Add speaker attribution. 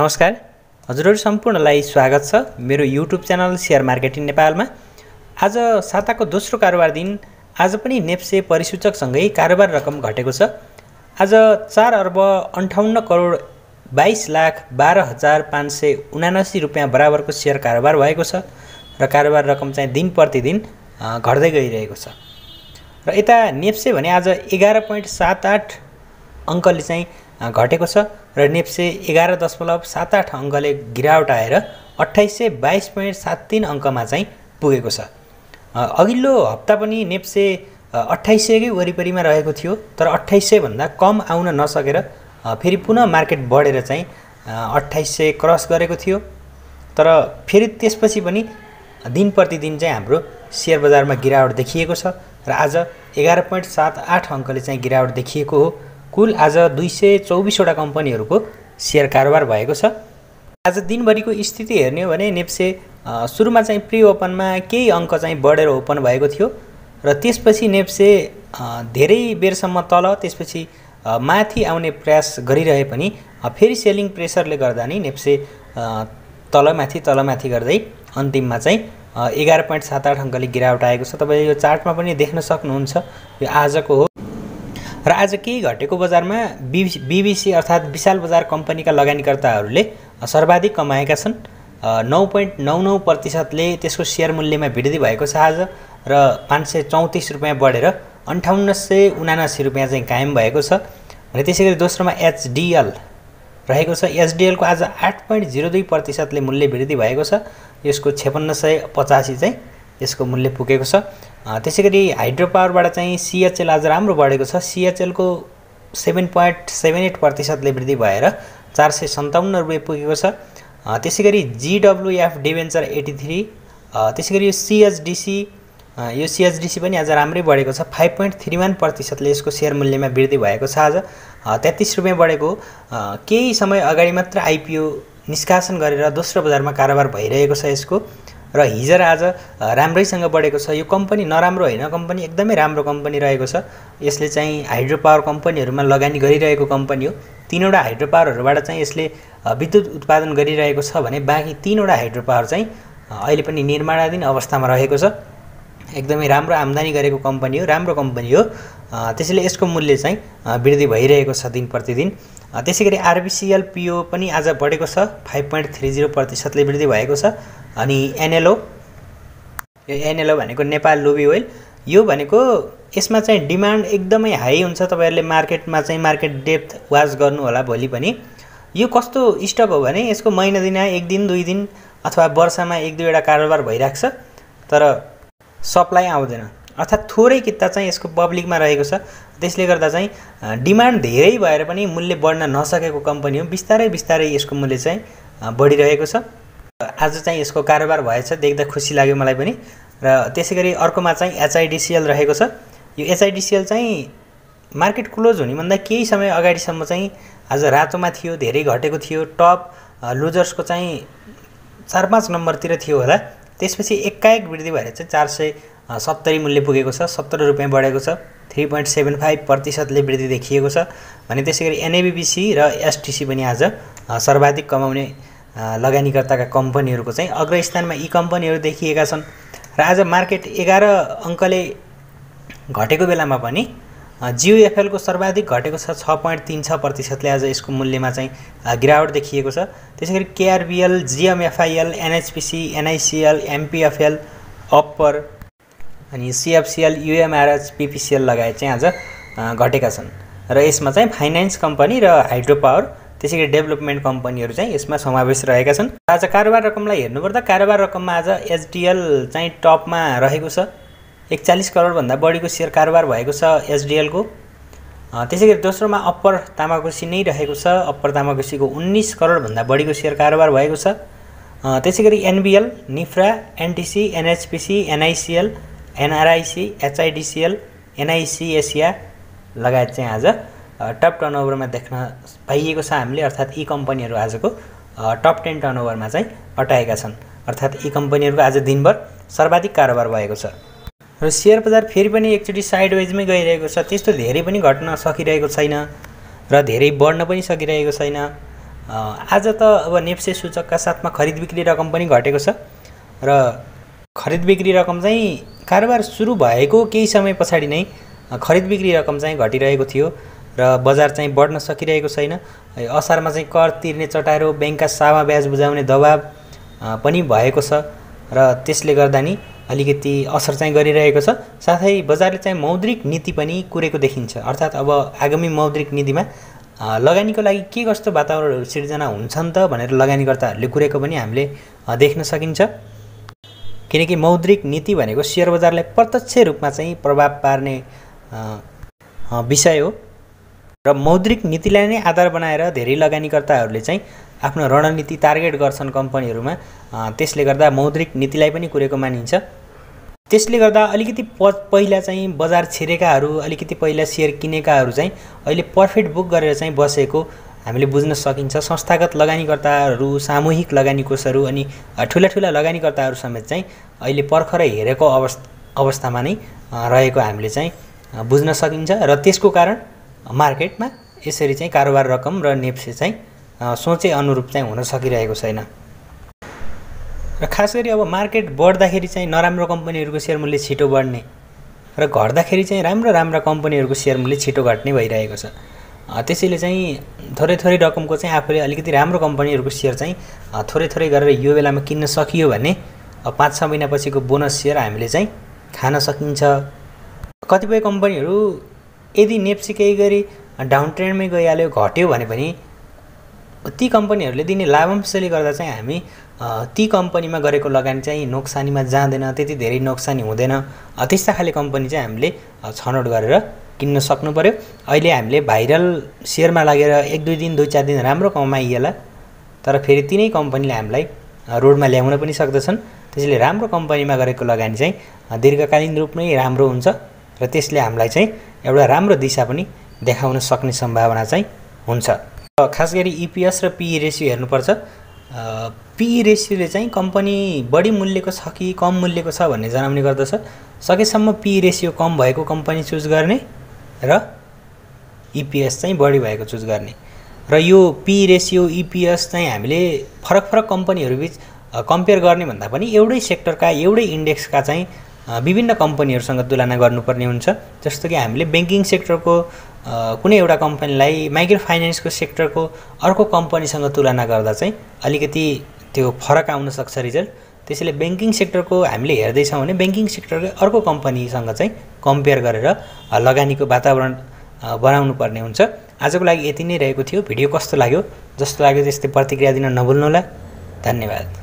Speaker 1: नमस्कार, हजुरहरू सम्पूर्णलाई स्वागत छ मेरो युट्युब च्यानल शेयर मार्केटिङ नेपालमा। आज साताको दोस्रो कारोबार दिन आज पनि नेप्से परिसूचकसँगै कारोबार रकम घटेको छ। आज 4 अर्ब 58 करोड 22,12,579 रुपैयाँ बराबरको शेयर कारोबार भएको छ र कारोबार रकम चाहिँ दिन प्रतिदिन घट्दै गइरहेको छ। र यता नेप्से भने आज 11.78 अङ्कले चाहिँ घटेको छ र नेप्से 11.78 अङ्कले गिरावट आएर 2822.73 अङ्कमा चाहिँ पुगेको छ। अघिल्लो हप्ता पनि नेप्से 2800 कै वरिपरिमा रहेको थियो, तर 2800 भन्दा कम आउन नसकेर फेरि पुनः मार्केट बढेर चाहिँ 2800 क्रस गरेको थियो। तर फेरि त्यसपछि पनि दिन प्रतिदिन चाहिँ हाम्रो शेयर बजारमा गिरावट देखिएको छ र आज 11.78 अङ्कले चाहिँ गिरावट देखिएको हो। कुल आज 224 वटा कम्पनीहरूको शेयर कारोबार भएको छ। आज दिनभरिको स्थिति हेर्ने हो भने नेप्से सुरुमा चाहिँ प्री ओपनमा केही अङ्क चाहिँ बढेर ओपन भएको थियो र त्यसपछि नेप्से धेरै बेरसम्म तल त्यसपछि माथि आउने प्रयास गरिरहे पनि फेरि सेलिङ प्रेसरले गर्दा नि नेप्से तलमाथि गर्दै अन्तिममा चाहिँ 11.78 अङ्कले गिरावट आएको छ। तपाईले यो चार्टमा पनि देख्न सक्नुहुन्छ, यो आजको हो। र आज केही घटेको बजारमा बीबीसी अर्थात् विशाल बजार कम्पनीका लगानीकर्ताहरूले सर्वाधिक कमाएका छन्। 9.99% ले त्यसको शेयर मूल्यमा वृद्धि भएको छ आज र 534 रुपैयाँ बढेर 5879 रुपैयाँ चाहिँ कायम भएको छ। र त्यसैगरी दोस्रोमा एचडिएल रहेको छ। एचडिएलको आज 8.02% ले मूल्य वृद्धि भएको छ। यसको 5685 चाहिँ यसको मूल्य पुगेको छ। त्यसैगरी हाइड्रो पावरबाट चाहिँ सीएचएल आज राम्रो बढेको छ। सीएचएलको 7.78% ले वृद्धि भएर 457 रुपैयाँ पुगेको छ। त्यसैगरी जीडब्ल्युएफ डिभेन्चर 83, त्यसैगरी यो सीएचडीसी पनि आज राम्रै बढेको छ। 5.31% ले यसको शेयर मूल्यमा वृद्धि भएको छ। आज 33 रुपैयाँ बढेको। केही समय अगाडि मात्र आइपिओ निष्कासन गरेर दोस्रो बजारमा कारोबार भइरहेको छ यसको र हिजो र आज राम्रैसँग बढेको छ। यो कम्पनी नराम्रो होइन, कम्पनी एकदमै राम्रो कम्पनी रहेको छ। यसले चाहिँ हाइड्रो पावर कम्पनीहरूमा लगानी गरिरहेको कम्पनी हो। 3 वटा हाइड्रो पावरहरूबाट चाहिँ यसले विद्युत उत्पादन गरिरहेको छ भने बाँकी 3 वटा हाइड्रो पावर चाहिँ अहिले पनि निर्माणाधीन अवस्थामा रहेको छ। एकदमै राम्रो आम्दानी गरेको कम्पनी हो, राम्रो कम्पनी हो। त्यसैले यसको मूल्य चाहिँ वृद्धि भइरहेको छ दिन प्रतिदिन। त्यसैगरी आरबिसिएल पिओ पनि आज बढेको छ। 5.30% ले वृद्धि भएको छ। अनि एनएलओ भनेको नेपाल लुबी ओइल, यो भनेको यसमा चाहिँ डिमान्ड एकदमै हाई हुन्छ। तपाईहरुले मार्केटमा चाहिँ मार्केट डेप्थ वाच गर्नु होला भोलि पनि। यो कस्तो स्टक हो भने यसको महिना दिनमा 1 दिन 2 दिन अथवा वर्षमा 1-2 वटा कारोबार भइराख्छ, तर सप्लाई आउँदैन, अर्थात् थोरै किता चाहिँ यसको पब्लिकमा रहेको छ। त्यसले गर्दा चाहिँ डिमान्ड धेरै भएर पनि मूल्य बढ्न नसकेको कम्पनी हो। बिस्तारै यसको मूल्य चाहिँ बढिरहेको छ। आज चाहिँ यसको कारोबार भएछ, देख्दा खुसी लाग्यो मलाई पनि। र त्यसैगरी अर्कोमा चाहिँ एचआइडिसिएल रहेको छ। यो एचआइडिसिएल चाहिँ मार्केट क्लोज हुने भन्दा केही समय अगाडिसम्म चाहिँ आज रातोमा थियो, धेरै घटेको थियो। टप लुजर्सको चाहिँ 4-5 नम्बरतिर थियो होला। त्यसपछि एकाएक वृद्धि भएर चाहिँ 470 मूल्य पुगेको छ। 70 रुपैयाँ बढेको छ। 3.75% ले वृद्धि देखिएको छ भने त्यसैगरी एनएबीबीसी र एसटीसी पनि आज सर्वाधिक कमाउने लगानीकर्ताका कम्पनीहरूको चाहिँ अग्रस्थानमा यी कम्पनीहरू देखिएका छन्। र आज मार्केट 11 अङ्कले घटेको बेलामा पनि जिओएफएल को सर्वाधिक घटेको छ। 6.36% ले आज यसको मूल्यमा चाहिँ गिरावट देखिएको छ। त्यसैगरी केआरबीएल, जीएमएफआईएल, एनएचपीसी, एनआईसीएल, एमपीएफएल, अप्पर अनि सीएफसीएल, यूएमआरएच, पीपीसीएल लगायत चाहिँ आज घटेका छन्। र यसमा चाहिँ फाइनान्स कम्पनी र हाइड्रो पावर त्यसैगरी डेभलपमेन्ट कम्पनीहरू चाहिँ यसमा समावेश रहेका छन्। आज कारोबार रकमलाई हेर्नुपर्दा कारोबार रकममा आज एचडिएल चाहिँ टपमा रहेको छ। 41 करोड भन्दा बढीको शेयर कारोबार भएको छ एचडिएल को। त्यसैगरी दोस्रोमा अप्पर तामाकोसी नै रहेको छ। अप्पर तामाकोसीको 19 करोड भन्दा बढीको शेयर कारोबार भएको छ। त्यसैगरी NBL, NIFRA, NTC, NHPC, NICL, NRIC, HIDCL, NIC Asia लगायत चाहिँ आज टप टर्नओभरमा देख्न पाइएको छ हामीले। अर्थात् यी कम्पनीहरू आजको टप 10 टर्नओभरमा चाहिँ अटाएका छन्। अर्थात् यी कम्पनीहरूको आज दिनभर सर्वाधिक कारोबार भएको छ। र शेयर बजार फेरि पनि एकचोटि साइडवेजमै गइरहेको छ। त्यस्तो धेरै पनि घट्न सकिरहेको छैन र धेरै बढ्न पनि सकिरहेको छैन। आज त अब नेप्से सूचकका साथमा खरिद बिक्री रकम पनि घटेको छ र खरिद बिक्री रकम चाहिँ कारोबार सुरु भएको केही समय पछाडि नै खरिद बिक्री रकम चाहिँ घटिरहेको थियो र बजार चाहिँ बढ्न सकिरहेको छैन। असारमा चाहिँ कर तिर्ने चटारो, बैंकका सावा ब्याज बुझाउने दबाब पनि भएको छ र त्यसले गर्दा नि अलिकति असर चाहिँ गरिरहेको छ। साथै बजारले चाहिँ मौद्रिक नीति पनि कुरेको देखिन्छ। अर्थात् अब आगामी मौद्रिक नीतिमा लगानीको लागि के कस्तो वातावरण सिर्जना हुन्छन् त भनेर लगानीकर्ताहरूले कुरेको पनि हामीले देख्न सकिन्छ। किनकि मौद्रिक नीति भनेको शेयर बजारलाई प्रत्यक्ष रूपमा चाहिँ प्रभाव पार्ने विषय हो र मौद्रिक नीतिलाई नै आधार बनाएर धेरै लगानीकर्ताहरूले चाहिँ आफ्नो रणनीति टार्गेट गर्छन् कम्पनीहरूमा। त्यसले गर्दा मौद्रिक नीतिलाई पनि कुरेको मानिन्छ। त्यसले गर्दा अलिकति पहिला चाहिँ बजार छिरेकाहरू, अलिकति पहिला शेयर किनेकाहरू चाहिँ अहिले प्रफिट बुक गरेर चाहिँ बसेको हामीले बुझ्न सकिन्छ। संस्थागत लगानीकर्ताहरू, सामूहिक लगानी कोषहरू अनि ठुला लगानीकर्ताहरू समेत चाहिँ अहिले पर्खर हेरेको अवस्थामा नै रहेको हामीले चाहिँ बुझ्न सकिन्छ र त्यसको कारण मार्केटमा यसरी चाहिँ कारोबार रकम र नेप्से चाहिँ सोचे अनुरूप चाहिँ हुन सकिरहेको छैन। र खास गरी अब मार्केट बढ्दाखेरि चाहिँ नराम्रो कम्पनीहरूको सेयर मूल्य छिटो बढ्ने र घट्दाखेरि चाहिँ राम्रा कम्पनीहरूको सेयर मूल्य छिटो घट्ने भइरहेको छ। त्यसैले चाहिँ थोरै रकमको चाहिँ आफूले अलिकति राम्रो कम्पनीहरूको सेयर चाहिँ थोरै गरेर यो बेलामा किन्न सकियो भने 5-6 महिनापछिको बोनस सेयर हामीले चाहिँ खान सकिन्छ। कतिपय कम्पनीहरू यदि नेप्से केही गरी डाउन ट्रेन्डमै गइहाल्यो, घट्यो भने पनि ती कम्पनीहरूले दिने लाभांशले गर्दा चाहिँ हामी ती कम्पनीमा गरेको लगानी चाहिँ नोक्सानीमा जाँदैन, त्यति धेरै नोक्सानी हुँदैन। त्यस्ता खाले कम्पनी चाहिँ हामीले छनौट गरेर किन्न सक्नु पर्यो। अहिले हामीले भाइरल सेयरमा लागेर 1-2 दिन 2-4 दिन राम्रो कमाइएला, तर फेरि तिनै कम्पनीले हामीलाई रोडमा ल्याउन पनि सक्दछन्। त्यसैले राम्रो कम्पनीमा गरेको लगानी चाहिँ दीर्घकालीन रूपमै राम्रो हुन्छ र त्यसले हामीलाई चाहिँ एउटा राम्रो दिशा पनि देखाउन सक्ने सम्भावना चाहिँ हुन्छ। खास गरी इपिएस र पिई रेसियो हेर्नुपर्छ। पिई रेसियोले चाहिँ कम्पनी बढी मूल्यको छ कि कम मूल्यको छ भन्ने जनाउने गर्दछ। सकेसम्म पिई रेसियो कम भएको कम्पनी चुज गर्ने र इपिएस चाहिँ बढी भएको चुज गर्ने र यो पिई रेसियो इपिएस चाहिँ हामीले फरक कम्पनीहरूबीच कम्पेयर गर्ने भन्दा पनि एउटै सेक्टरका एउटै इन्डेक्सका चाहिँ विभिन्न कम्पनीहरूसँग तुलना गर्नुपर्ने हुन्छ। जस्तो कि हामीले बैंकिङ सेक्टरको कुनै एउटा कम्पनीलाई माइक्रो फाइनेन्सको सेक्टरको अर्को कम्पनीसँग तुलना गर्दा चाहिँ अलिकति त्यो फरक आउन सक्छ रिजल्ट। त्यसैले बैंकिङ सेक्टरको हामीले हेर्दैछौँ भने बैंकिङ सेक्टरको अर्को कम्पनीसँग चाहिँ कम्पेयर गरेर लगानीको वातावरण बनाउनु पर्ने हुन्छ। आजको लागि यति नै रहेको थियो। भिडियो कस्तो लाग्यो, जस्तो लाग्यो त्यस्तै प्रतिक्रिया दिन नभुल्नुहोला। धन्यवाद।